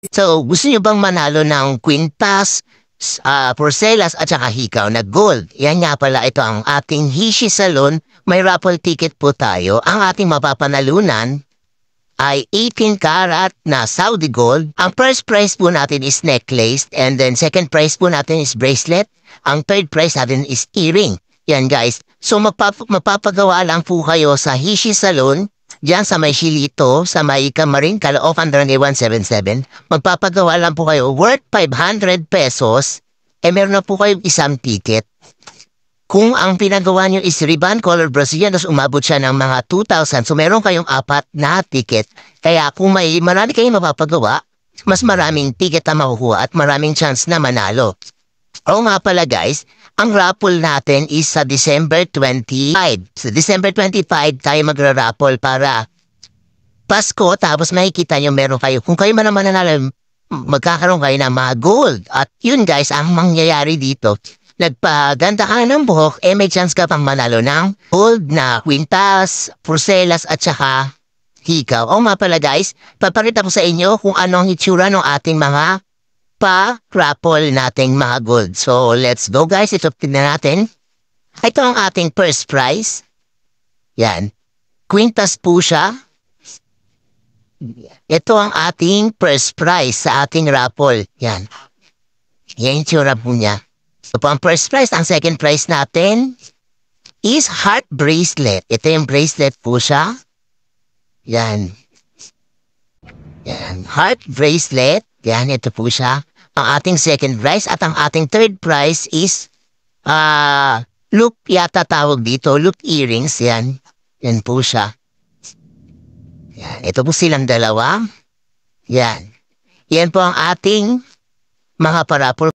So, gusto nyo bang manalo ng Quintas, Porcelas at saka Hikaw na gold? Yan nga pala, ito ang ating Hishi Salon. May raffle ticket po tayo. Ang ating mapapanalunan ay 18 karat na Saudi gold. Ang first prize po natin is necklace and then second prize po natin is bracelet. Ang third prize natin is earring. Yan guys. So mapapagawa lang po kayo sa Hishi Salon. Diyan sa may Shilito, sa may Camarin, Caloocan, 177. Magpapagawa lang po kayo worth 500 pesos. Meron na po kayong isang ticket. Kung ang pinagawa nyo is ribbon color Brazilian, tapos umabot siya ng mga 2,000. So meron kayong 4 na ticket. Kaya kung marami kayong mapapagawa, mas maraming ticket na makukuha at maraming chance na manalo. Oo nga pala guys, ang raffle natin is sa December 25. Sa December 25 tayo magra-raffle para Pasko, tapos makikita nyo meron kayo. Kung kayo man naman nanalo, magkakaroon kayo ng mga gold. At yun guys, ang mangyayari dito, nagpaganda ka ng buhok, may chance ka pang manalo ng gold na Quintas, Porcelas at saka Hikaw. Oo nga pala guys, papakita ko sa inyo kung ano ang itsura ng ating mga pa-raffle nating mga gold. So, let's go guys. Ito tignan natin. Ito ang ating first prize. Yan. Quintas po siya. Ito ang ating first prize sa ating raffle. Yan. Yan yung tsura po niya. So, po ang first prize. Ang second prize natin is heart bracelet. Ito yung bracelet po siya. Yan. Yan. Heart bracelet. Yan, ito po siya. Ang ating second prize at ang ating third prize is loop yata tawag dito. Loop earrings. Yan. Yan po siya. Yan. Ito po silang dalawa. Yan. Yan po ang ating mga parapol.